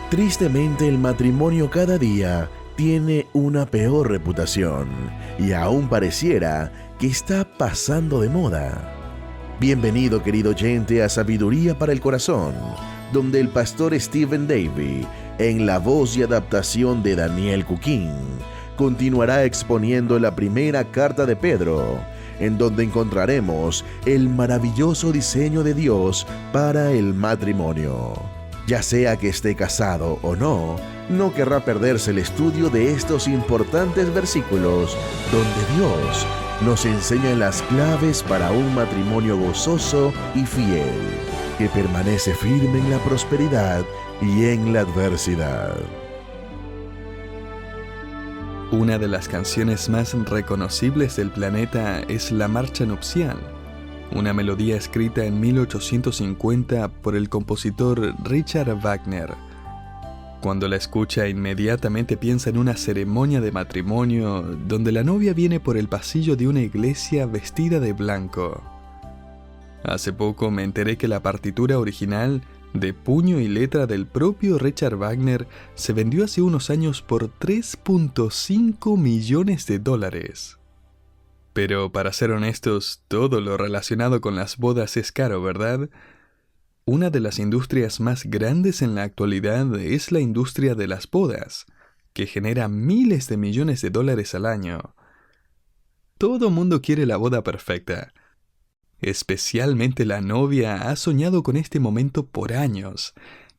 Tristemente, el matrimonio cada día tiene una peor reputación y aún pareciera que está pasando de moda. Bienvenido, querido oyente, a Sabiduría para el Corazón, donde el pastor Stephen Davey, en la voz y adaptación de Daniel Cuquín, continuará exponiendo la primera carta de Pedro, en donde encontraremos el maravilloso diseño de Dios para el matrimonio. Ya sea que esté casado o no querrá perderse el estudio de estos importantes versículos donde Dios nos enseña las claves para un matrimonio gozoso y fiel, que permanece firme en la prosperidad y en la adversidad. Una de las canciones más reconocibles del planeta es La Marcha Nupcial, una melodía escrita en 1850 por el compositor Richard Wagner. Cuando la escucha, inmediatamente piensa en una ceremonia de matrimonio donde la novia viene por el pasillo de una iglesia vestida de blanco. Hace poco me enteré que la partitura original, de puño y letra del propio Richard Wagner, se vendió hace unos años por $3.5 millones. Pero para ser honestos, todo lo relacionado con las bodas es caro, ¿verdad? Una de las industrias más grandes en la actualidad es la industria de las bodas, que genera miles de millones de dólares al año. Todo mundo quiere la boda perfecta. Especialmente la novia ha soñado con este momento por años,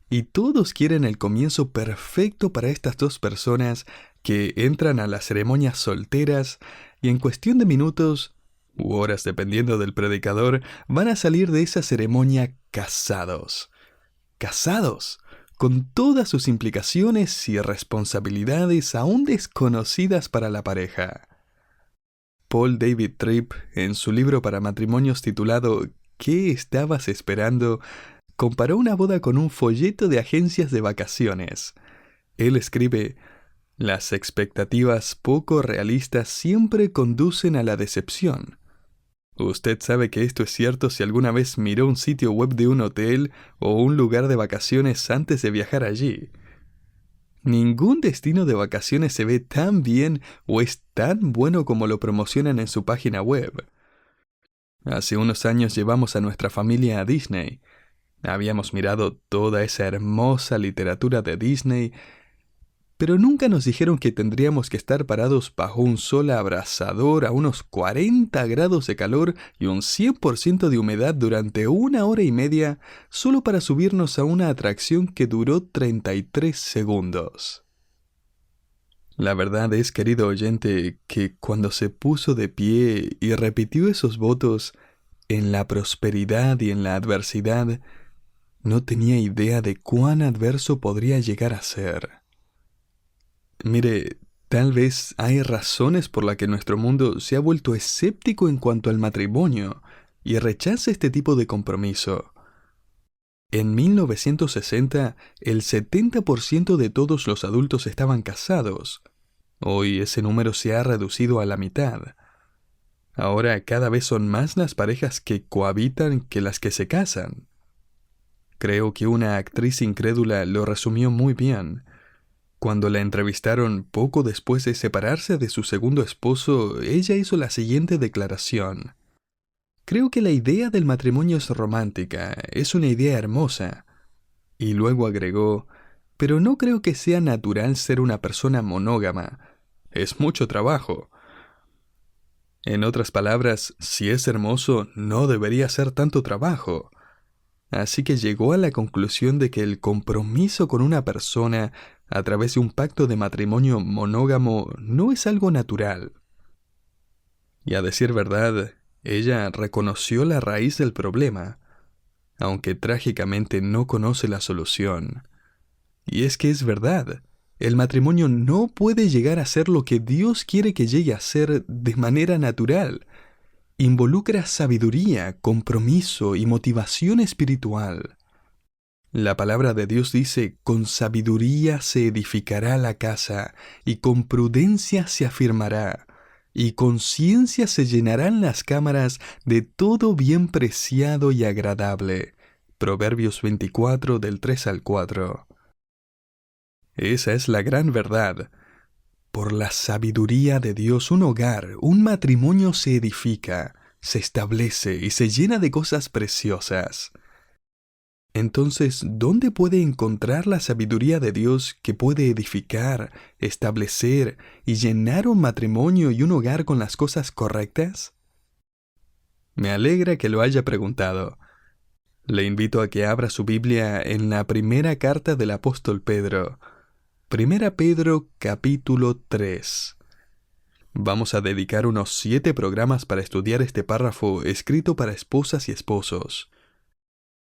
y todos quieren el comienzo perfecto para estas dos personas que entran a la ceremonia solteras y en cuestión de minutos, u horas dependiendo del predicador, van a salir de esa ceremonia casados. Casados, con todas sus implicaciones y responsabilidades aún desconocidas para la pareja. Paul David Tripp, en su libro para matrimonios titulado ¿Qué estabas esperando?, comparó una boda con un folleto de agencias de vacaciones. Él escribe: las expectativas poco realistas siempre conducen a la decepción. Usted sabe que esto es cierto si alguna vez miró un sitio web de un hotel o un lugar de vacaciones antes de viajar allí. Ningún destino de vacaciones se ve tan bien o es tan bueno como lo promocionan en su página web. Hace unos años llevamos a nuestra familia a Disney. Habíamos mirado toda esa hermosa literatura de Disney, pero nunca nos dijeron que tendríamos que estar parados bajo un sol abrasador a unos 40 grados de calor y un 100% de humedad durante 1 hora y media solo para subirnos a una atracción que duró 33 segundos. La verdad es, querido oyente, que cuando se puso de pie y repitió esos votos, en la prosperidad y en la adversidad, no tenía idea de cuán adverso podría llegar a ser. Mire, tal vez hay razones por las que nuestro mundo se ha vuelto escéptico en cuanto al matrimonio y rechaza este tipo de compromiso. En 1960, el 70% de todos los adultos estaban casados. Hoy ese número se ha reducido a la mitad. Ahora cada vez son más las parejas que cohabitan que las que se casan. Creo que una actriz incrédula lo resumió muy bien. Cuando la entrevistaron poco después de separarse de su segundo esposo, ella hizo la siguiente declaración: creo que la idea del matrimonio es romántica, es una idea hermosa. Y luego agregó: pero no creo que sea natural ser una persona monógama. Es mucho trabajo. En otras palabras, si es hermoso, no debería ser tanto trabajo. Así que llegó a la conclusión de que el compromiso con una persona a través de un pacto de matrimonio monógamo no es algo natural. Y a decir verdad, ella reconoció la raíz del problema, aunque trágicamente no conoce la solución. Y es que es verdad, el matrimonio no puede llegar a ser lo que Dios quiere que llegue a ser de manera natural. Involucra sabiduría, compromiso y motivación espiritual. La palabra de Dios dice: con sabiduría se edificará la casa, y con prudencia se afirmará, y con ciencia se llenarán las cámaras de todo bien preciado y agradable. Proverbios 24, del 3 al 4. Esa es la gran verdad. Por la sabiduría de Dios, un hogar, un matrimonio se edifica, se establece y se llena de cosas preciosas. Entonces, ¿dónde puede encontrar la sabiduría de Dios que puede edificar, establecer y llenar un matrimonio y un hogar con las cosas correctas? Me alegra que lo haya preguntado. Le invito a que abra su Biblia en la primera carta del apóstol Pedro. Primera Pedro capítulo 3. Vamos a dedicar unos 7 programas para estudiar este párrafo escrito para esposas y esposos.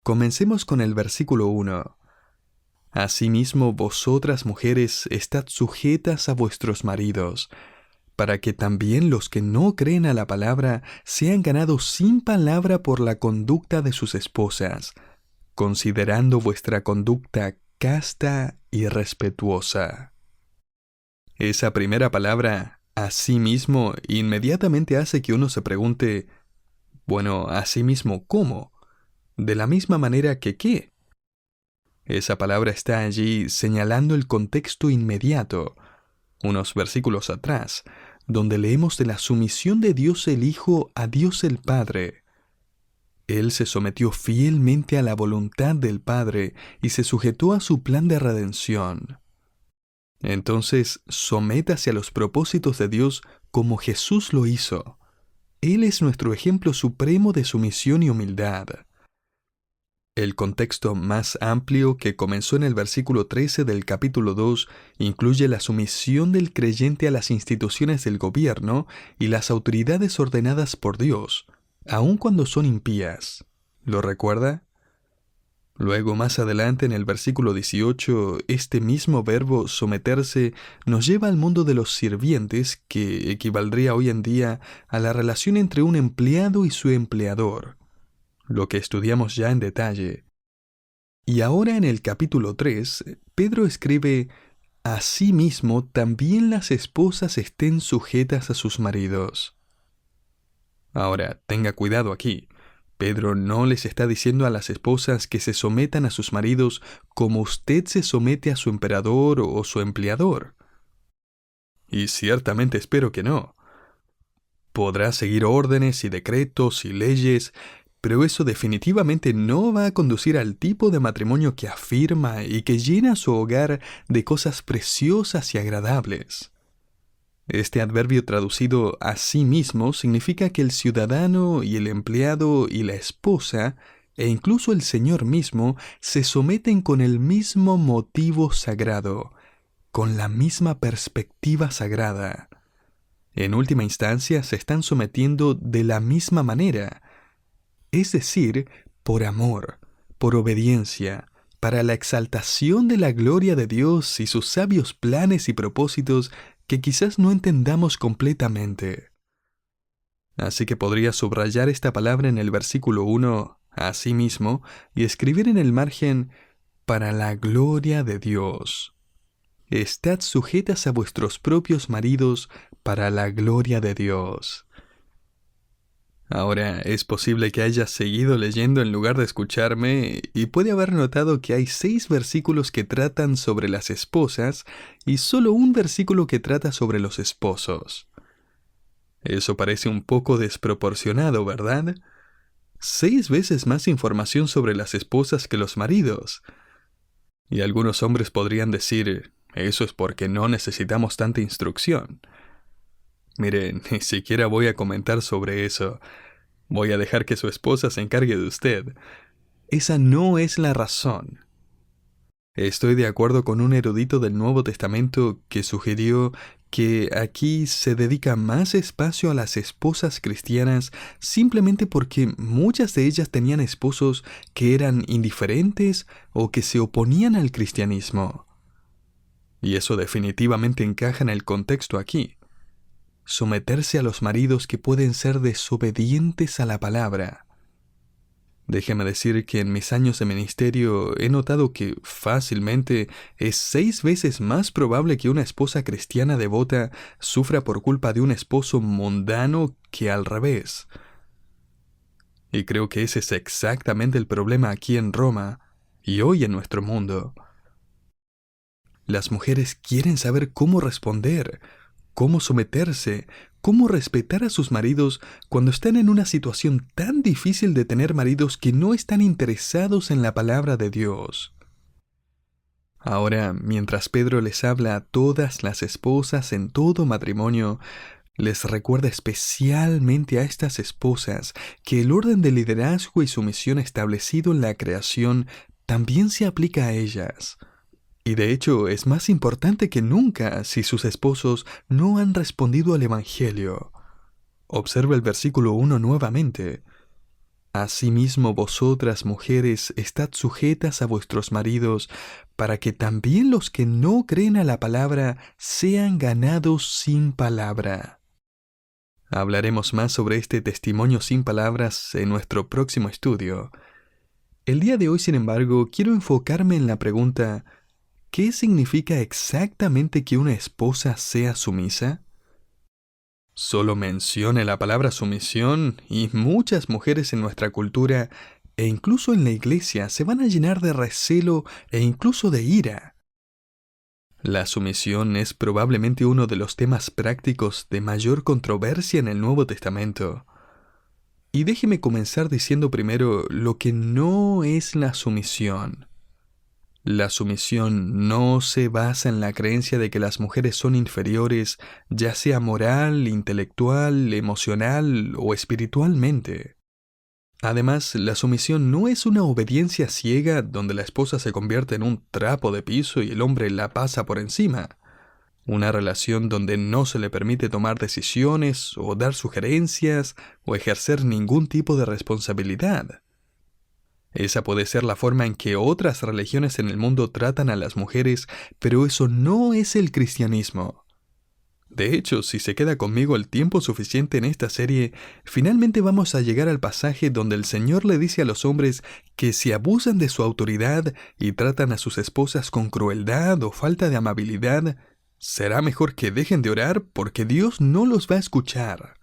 Comencemos con el versículo 1. Asimismo, vosotras mujeres, estad sujetas a vuestros maridos, para que también los que no creen a la palabra sean ganados sin palabra por la conducta de sus esposas, considerando vuestra conducta casta y respetuosa. Esa primera palabra, asimismo, inmediatamente hace que uno se pregunte, bueno, asimismo, ¿cómo? ¿De la misma manera que qué? Esa palabra está allí señalando el contexto inmediato, unos versículos atrás, donde leemos de la sumisión de Dios el Hijo a Dios el Padre. Él se sometió fielmente a la voluntad del Padre y se sujetó a su plan de redención. Entonces, sométase a los propósitos de Dios como Jesús lo hizo. Él es nuestro ejemplo supremo de sumisión y humildad. El contexto más amplio que comenzó en el versículo 13 del capítulo 2 incluye la sumisión del creyente a las instituciones del gobierno y las autoridades ordenadas por Dios, aun cuando son impías. ¿Lo recuerda? Luego, más adelante en el versículo 18, este mismo verbo someterse nos lleva al mundo de los sirvientes, que equivaldría hoy en día a la relación entre un empleado y su empleador, lo que estudiamos ya en detalle. Y ahora en el capítulo 3, Pedro escribe, asimismo también las esposas estén sujetas a sus maridos. Ahora, tenga cuidado aquí. Pedro no les está diciendo a las esposas que se sometan a sus maridos como usted se somete a su emperador o su empleador. Y ciertamente espero que no. Podrá seguir órdenes y decretos y leyes, pero eso definitivamente no va a conducir al tipo de matrimonio que afirma y que llena su hogar de cosas preciosas y agradables. Este adverbio traducido a sí mismo significa que el ciudadano y el empleado y la esposa, e incluso el Señor mismo, se someten con el mismo motivo sagrado, con la misma perspectiva sagrada. En última instancia, se están sometiendo de la misma manera, es decir, por amor, por obediencia, para la exaltación de la gloria de Dios y sus sabios planes y propósitos que quizás no entendamos completamente. Así que podría subrayar esta palabra en el versículo 1, asimismo, y escribir en el margen, para la gloria de Dios. Estad sujetas a vuestros propios maridos para la gloria de Dios. Ahora, es posible que hayas seguido leyendo en lugar de escucharme y puede haber notado que hay 6 versículos que tratan sobre las esposas y solo un versículo que trata sobre los esposos. Eso parece un poco desproporcionado, ¿verdad? 6 veces más información sobre las esposas que los maridos. Y algunos hombres podrían decir, eso es porque no necesitamos tanta instrucción. Mire, ni siquiera voy a comentar sobre eso. Voy a dejar que su esposa se encargue de usted. Esa no es la razón. Estoy de acuerdo con un erudito del Nuevo Testamento que sugirió que aquí se dedica más espacio a las esposas cristianas simplemente porque muchas de ellas tenían esposos que eran indiferentes o que se oponían al cristianismo. Y eso definitivamente encaja en el contexto aquí. Someterse a los maridos que pueden ser desobedientes a la palabra. Déjeme decir que en mis años de ministerio he notado que fácilmente es 6 veces más probable que una esposa cristiana devota sufra por culpa de un esposo mundano que al revés. Y creo que ese es exactamente el problema aquí en Roma y hoy en nuestro mundo. Las mujeres quieren saber cómo responder, cómo someterse, cómo respetar a sus maridos cuando están en una situación tan difícil de tener maridos que no están interesados en la palabra de Dios. Ahora, mientras Pedro les habla a todas las esposas en todo matrimonio, les recuerda especialmente a estas esposas que el orden de liderazgo y sumisión establecido en la creación también se aplica a ellas. Y de hecho es más importante que nunca si sus esposos no han respondido al Evangelio. Observa el versículo 1 nuevamente. Asimismo vosotras, mujeres, estad sujetas a vuestros maridos, para que también los que no creen a la palabra sean ganados sin palabra. Hablaremos más sobre este testimonio sin palabras en nuestro próximo estudio. El día de hoy, sin embargo, quiero enfocarme en la pregunta: ¿qué significa exactamente que una esposa sea sumisa? Solo mencione la palabra sumisión y muchas mujeres en nuestra cultura e incluso en la iglesia se van a llenar de recelo e incluso de ira. La sumisión es probablemente uno de los temas prácticos de mayor controversia en el Nuevo Testamento. Y déjeme comenzar diciendo primero lo que no es la sumisión. La sumisión no se basa en la creencia de que las mujeres son inferiores, ya sea moral, intelectual, emocional o espiritualmente. Además, la sumisión no es una obediencia ciega donde la esposa se convierte en un trapo de piso y el hombre la pasa por encima. Una relación donde no se le permite tomar decisiones o dar sugerencias o ejercer ningún tipo de responsabilidad. Esa puede ser la forma en que otras religiones en el mundo tratan a las mujeres, pero eso no es el cristianismo. De hecho, si se queda conmigo el tiempo suficiente en esta serie, finalmente vamos a llegar al pasaje donde el Señor le dice a los hombres que si abusan de su autoridad y tratan a sus esposas con crueldad o falta de amabilidad, será mejor que dejen de orar porque Dios no los va a escuchar.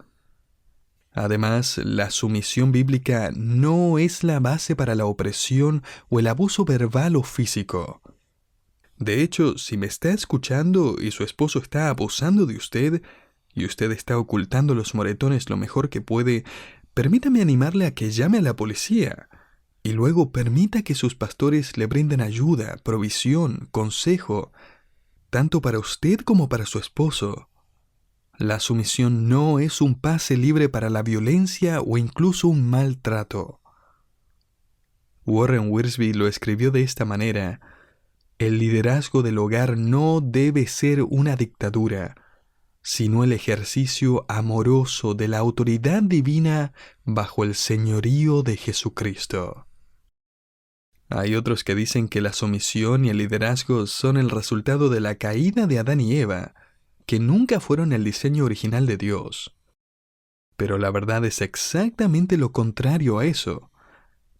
Además, la sumisión bíblica no es la base para la opresión o el abuso verbal o físico. De hecho, si me está escuchando y su esposo está abusando de usted, y usted está ocultando los moretones lo mejor que puede, permítame animarle a que llame a la policía, y luego permita que sus pastores le brinden ayuda, provisión, consejo, tanto para usted como para su esposo. La sumisión no es un pase libre para la violencia o incluso un maltrato. Warren Wiersbe lo escribió de esta manera: el liderazgo del hogar no debe ser una dictadura, sino el ejercicio amoroso de la autoridad divina bajo el señorío de Jesucristo. Hay otros que dicen que la sumisión y el liderazgo son el resultado de la caída de Adán y Eva, que nunca fueron el diseño original de Dios. Pero la verdad es exactamente lo contrario a eso.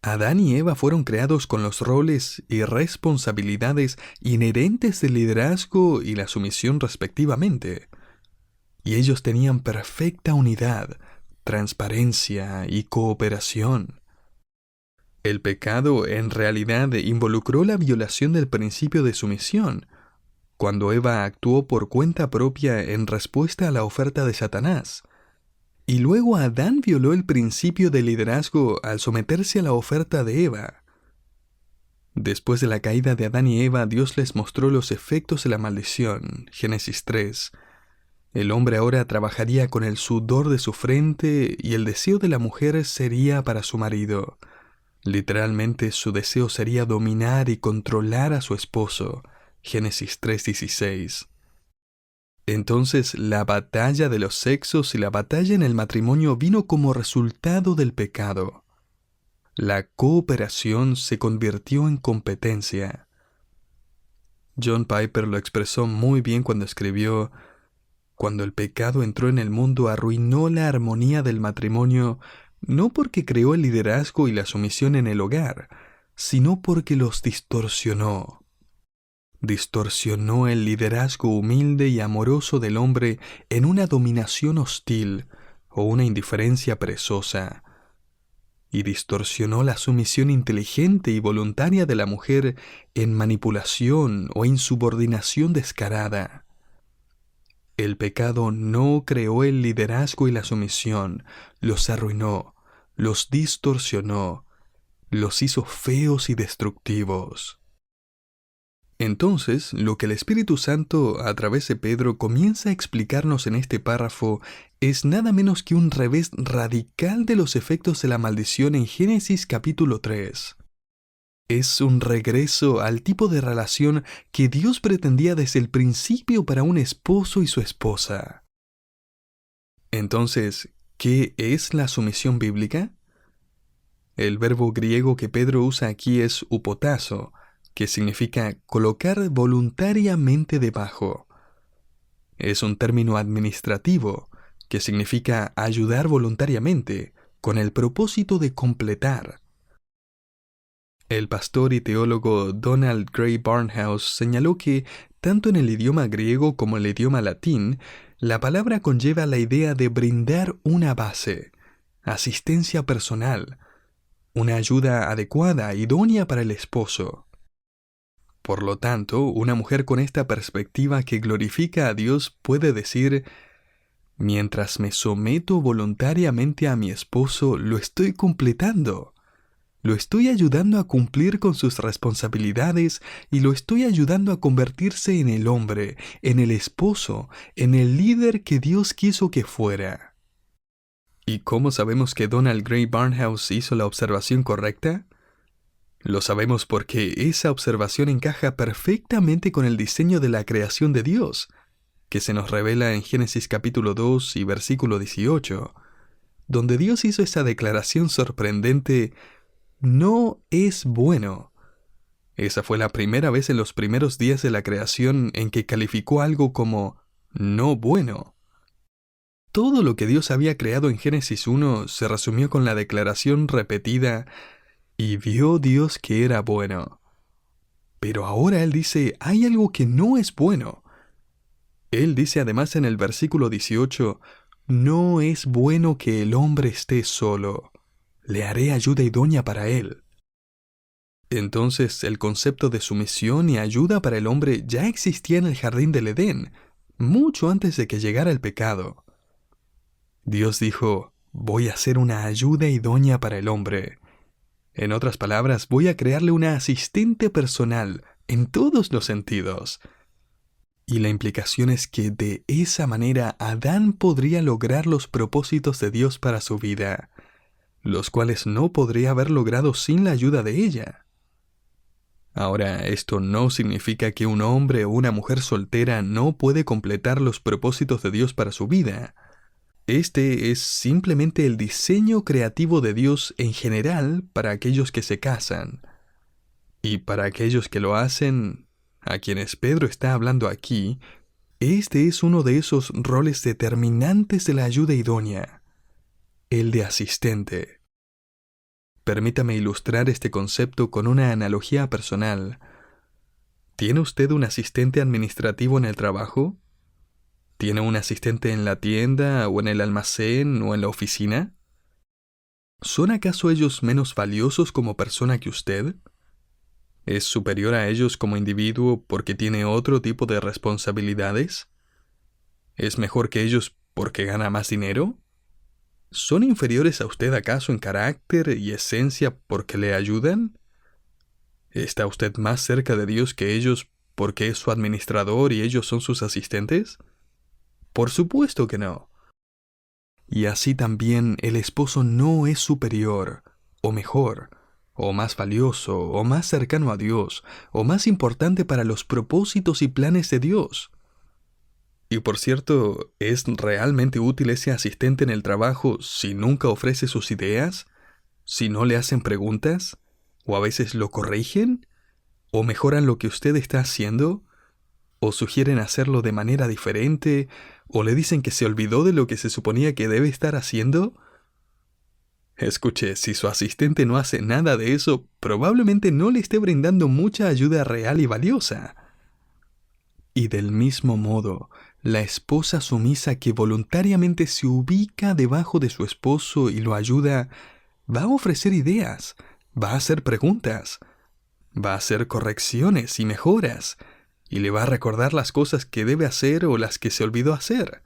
Adán y Eva fueron creados con los roles y responsabilidades inherentes del liderazgo y la sumisión respectivamente. Y ellos tenían perfecta unidad, transparencia y cooperación. El pecado en realidad involucró la violación del principio de sumisión, cuando Eva actuó por cuenta propia en respuesta a la oferta de Satanás. Y luego Adán violó el principio de liderazgo al someterse a la oferta de Eva. Después de la caída de Adán y Eva, Dios les mostró los efectos de la maldición. Génesis 3. El hombre ahora trabajaría con el sudor de su frente y el deseo de la mujer sería para su marido. Literalmente su deseo sería dominar y controlar a su esposo. Génesis 3:16. Entonces la batalla de los sexos y la batalla en el matrimonio vino como resultado del pecado. La cooperación se convirtió en competencia. John Piper lo expresó muy bien cuando escribió: cuando el pecado entró en el mundo arruinó la armonía del matrimonio, no porque creó el liderazgo y la sumisión en el hogar, sino porque los distorsionó. Distorsionó el liderazgo humilde y amoroso del hombre en una dominación hostil o una indiferencia perezosa. y distorsionó la sumisión inteligente y voluntaria de la mujer en manipulación o insubordinación descarada. El pecado no creó el liderazgo y la sumisión, los arruinó, los distorsionó, los hizo feos y destructivos. Entonces, lo que el Espíritu Santo, a través de Pedro, comienza a explicarnos en este párrafo es nada menos que un revés radical de los efectos de la maldición en Génesis capítulo 3. Es un regreso al tipo de relación que Dios pretendía desde el principio para un esposo y su esposa. Entonces, ¿qué es la sumisión bíblica? El verbo griego que Pedro usa aquí es upotazo, que significa colocar voluntariamente debajo. Es un término administrativo, que significa ayudar voluntariamente, con el propósito de completar. El pastor y teólogo Donald Grey Barnhouse señaló que, tanto en el idioma griego como en el idioma latín, la palabra conlleva la idea de brindar una base, asistencia personal, una ayuda adecuada, idónea para el esposo. Por lo tanto, una mujer con esta perspectiva que glorifica a Dios puede decir: mientras me someto voluntariamente a mi esposo, lo estoy completando. Lo estoy ayudando a cumplir con sus responsabilidades y lo estoy ayudando a convertirse en el hombre, en el esposo, en el líder que Dios quiso que fuera. ¿Y cómo sabemos que Donald Grey Barnhouse hizo la observación correcta? Lo sabemos porque esa observación encaja perfectamente con el diseño de la creación de Dios, que se nos revela en Génesis capítulo 2 y versículo 18, donde Dios hizo esa declaración sorprendente: no es bueno. Esa fue la primera vez en los primeros días de la creación en que calificó algo como no bueno. Todo lo que Dios había creado en Génesis 1 se resumió con la declaración repetida: y vio Dios que era bueno. Pero ahora Él dice, hay algo que no es bueno. Él dice además en el versículo 18, no es bueno que el hombre esté solo. Le haré ayuda idónea para él. Entonces el concepto de sumisión y ayuda para el hombre ya existía en el jardín del Edén, mucho antes de que llegara el pecado. Dios dijo, voy a hacer una ayuda idónea para el hombre. En otras palabras, voy a crearle una asistente personal en todos los sentidos. Y la implicación es que de esa manera Adán podría lograr los propósitos de Dios para su vida, los cuales no podría haber logrado sin la ayuda de ella. Ahora, esto no significa que un hombre o una mujer soltera no puede completar los propósitos de Dios para su vida. Este es simplemente el diseño creativo de Dios en general para aquellos que se casan. Y para aquellos que lo hacen, a quienes Pedro está hablando aquí, este es uno de esos roles determinantes de la ayuda idónea, el de asistente. Permítame ilustrar este concepto con una analogía personal. ¿Tiene usted un asistente administrativo en el trabajo? ¿Tiene un asistente en la tienda, o en el almacén, o en la oficina? ¿Son acaso ellos menos valiosos como persona que usted? ¿Es superior a ellos como individuo porque tiene otro tipo de responsabilidades? ¿Es mejor que ellos porque gana más dinero? ¿Son inferiores a usted acaso en carácter y esencia porque le ayudan? ¿Está usted más cerca de Dios que ellos porque es su administrador y ellos son sus asistentes? Por supuesto que no. Y así también el esposo no es superior, o mejor, o más valioso, o más cercano a Dios, o más importante para los propósitos y planes de Dios. Y por cierto, ¿es realmente útil ese asistente en el trabajo si nunca ofrece sus ideas? ¿Si no le hacen preguntas? ¿O a veces lo corrigen? ¿O mejoran lo que usted está haciendo? ¿O sugieren hacerlo de manera diferente? ¿O le dicen que se olvidó de lo que se suponía que debe estar haciendo? Escuche, si su asistente no hace nada de eso, probablemente no le esté brindando mucha ayuda real y valiosa. Y del mismo modo, la esposa sumisa que voluntariamente se ubica debajo de su esposo y lo ayuda, va a ofrecer ideas, va a hacer preguntas, va a hacer correcciones y mejoras, y le va a recordar las cosas que debe hacer o las que se olvidó hacer.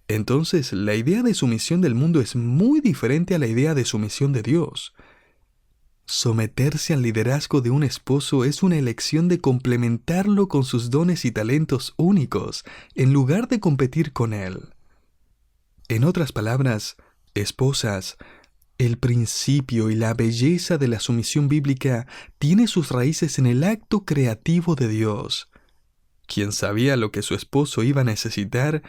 Entonces, la idea de sumisión del mundo es muy diferente a la idea de sumisión de Dios. Someterse al liderazgo de un esposo es una elección de complementarlo con sus dones y talentos únicos, en lugar de competir con él. En otras palabras, esposas, el principio y la belleza de la sumisión bíblica tiene sus raíces en el acto creativo de Dios, quien sabía lo que su esposo iba a necesitar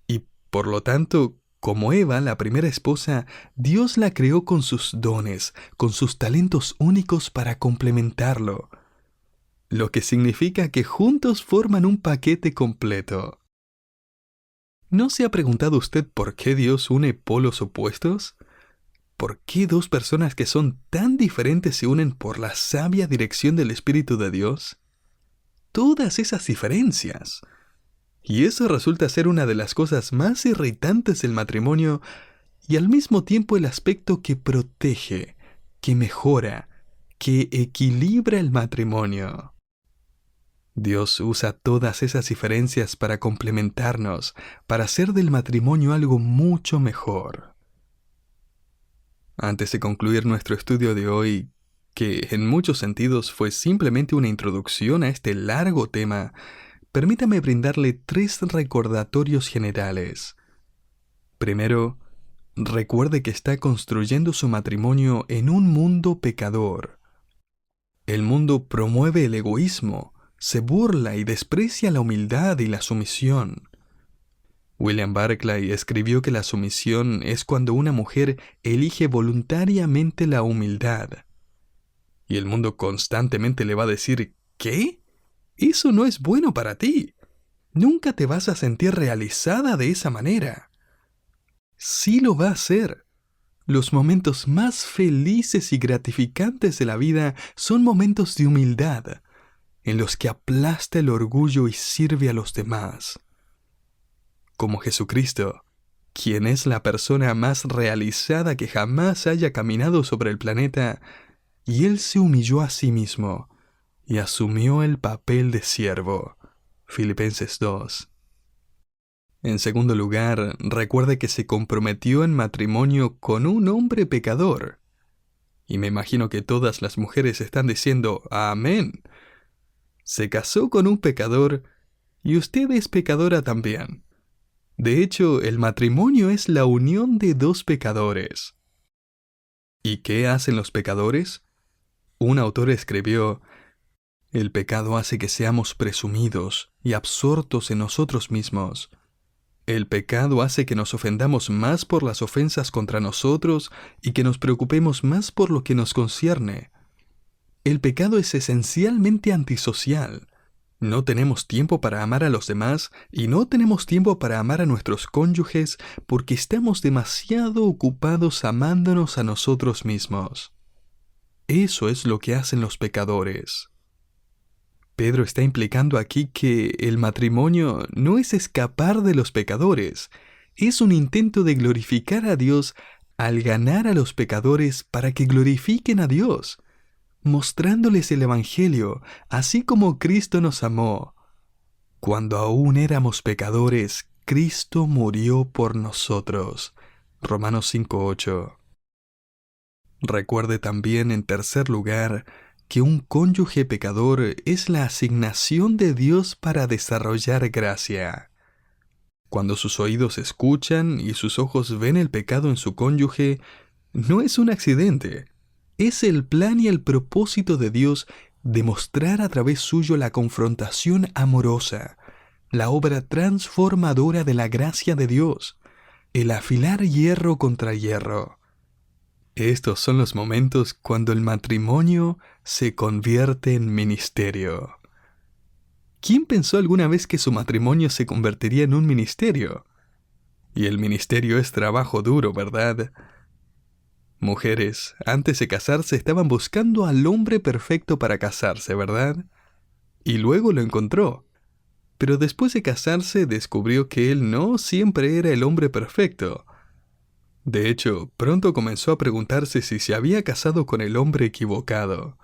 y, por lo tanto, como Eva, la primera esposa, Dios la creó con sus dones, con sus talentos únicos para complementarlo, lo que significa que juntos forman un paquete completo. ¿No se ha preguntado usted por qué Dios une polos opuestos? ¿Por qué dos personas que son tan diferentes se unen por la sabia dirección del Espíritu de Dios? Todas esas diferencias. Y eso resulta ser una de las cosas más irritantes del matrimonio y al mismo tiempo el aspecto que protege, que mejora, que equilibra el matrimonio. Dios usa todas esas diferencias para complementarnos, para hacer del matrimonio algo mucho mejor. Antes de concluir nuestro estudio de hoy, que en muchos sentidos fue simplemente una introducción a este largo tema, permítame brindarle 3 recordatorios generales. Primero, recuerde que está construyendo su matrimonio en un mundo pecador. El mundo promueve el egoísmo, se burla y desprecia la humildad y la sumisión. William Barclay escribió que la sumisión es cuando una mujer elige voluntariamente la humildad. Y el mundo constantemente le va a decir, ¿qué? Eso no es bueno para ti. Nunca te vas a sentir realizada de esa manera. Sí lo va a hacer. Los momentos más felices y gratificantes de la vida son momentos de humildad, en los que aplasta el orgullo y sirve a los demás. Como Jesucristo, quien es la persona más realizada que jamás haya caminado sobre el planeta, y Él se humilló a sí mismo y asumió el papel de siervo. Filipenses 2. En segundo lugar, recuerde que se comprometió en matrimonio con un hombre pecador. Y me imagino que todas las mujeres están diciendo, ¡amén! Se casó con un pecador y usted es pecadora también. De hecho, el matrimonio es la unión de 2 pecadores. ¿Y qué hacen los pecadores? Un autor escribió, el pecado hace que seamos presumidos y absortos en nosotros mismos. El pecado hace que nos ofendamos más por las ofensas contra nosotros y que nos preocupemos más por lo que nos concierne. El pecado es esencialmente antisocial. No tenemos tiempo para amar a los demás y no tenemos tiempo para amar a nuestros cónyuges porque estamos demasiado ocupados amándonos a nosotros mismos. Eso es lo que hacen los pecadores. Pedro está implicando aquí que el matrimonio no es escapar de los pecadores, es un intento de glorificar a Dios al ganar a los pecadores para que glorifiquen a Dios, mostrándoles el Evangelio, así como Cristo nos amó. Cuando aún éramos pecadores, Cristo murió por nosotros. Romanos 5:8. Recuerde también, en tercer lugar, que un cónyuge pecador es la asignación de Dios para desarrollar gracia. Cuando sus oídos escuchan y sus ojos ven el pecado en su cónyuge, no es un accidente. Es el plan y el propósito de Dios de mostrar a través suyo la confrontación amorosa, la obra transformadora de la gracia de Dios, el afilar hierro contra hierro. Estos son los momentos cuando el matrimonio se convierte en ministerio. ¿Quién pensó alguna vez que su matrimonio se convertiría en un ministerio? Y el ministerio es trabajo duro, ¿verdad? Mujeres, antes de casarse estaban buscando al hombre perfecto para casarse, ¿verdad? Y luego lo encontró. Pero después de casarse descubrió que él no siempre era el hombre perfecto. De hecho, pronto comenzó a preguntarse si se había casado con el hombre equivocado.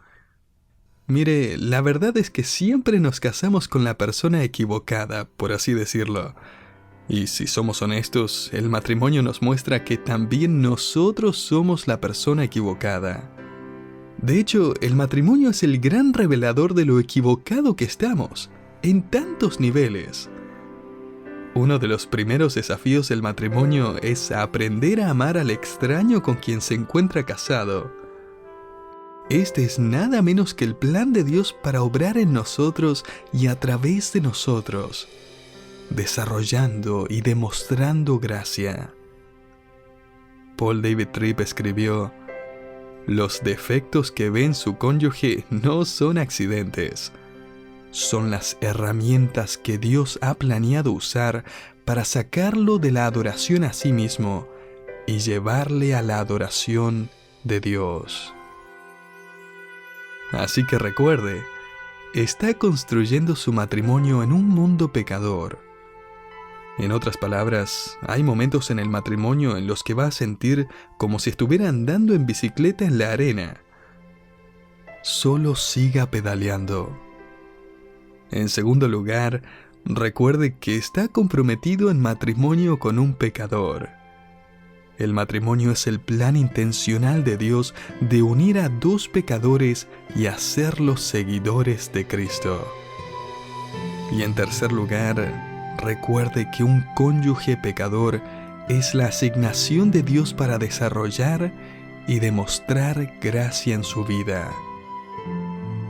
Mire, la verdad es que siempre nos casamos con la persona equivocada, por así decirlo. Y si somos honestos, el matrimonio nos muestra que también nosotros somos la persona equivocada. De hecho, el matrimonio es el gran revelador de lo equivocado que estamos, en tantos niveles. Uno de los primeros desafíos del matrimonio es aprender a amar al extraño con quien se encuentra casado. Este es nada menos que el plan de Dios para obrar en nosotros y a través de nosotros, desarrollando y demostrando gracia. Paul David Tripp escribió: "Los defectos que ve en su cónyuge no son accidentes. Son las herramientas que Dios ha planeado usar para sacarlo de la adoración a sí mismo y llevarle a la adoración de Dios". Así que recuerde, está construyendo su matrimonio en un mundo pecador. En otras palabras, hay momentos en el matrimonio en los que va a sentir como si estuviera andando en bicicleta en la arena. Solo siga pedaleando. En segundo lugar, recuerde que está comprometido en matrimonio con un pecador. El matrimonio es el plan intencional de Dios de unir a dos pecadores y hacerlos seguidores de Cristo. Y en tercer lugar, recuerde que un cónyuge pecador es la asignación de Dios para desarrollar y demostrar gracia en su vida.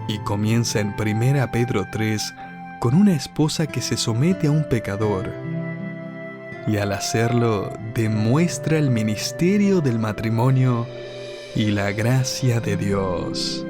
Y comienza en 1 Pedro 3 con una esposa que se somete a un pecador. Y al hacerlo, demuestra el ministerio del matrimonio y la gracia de Dios.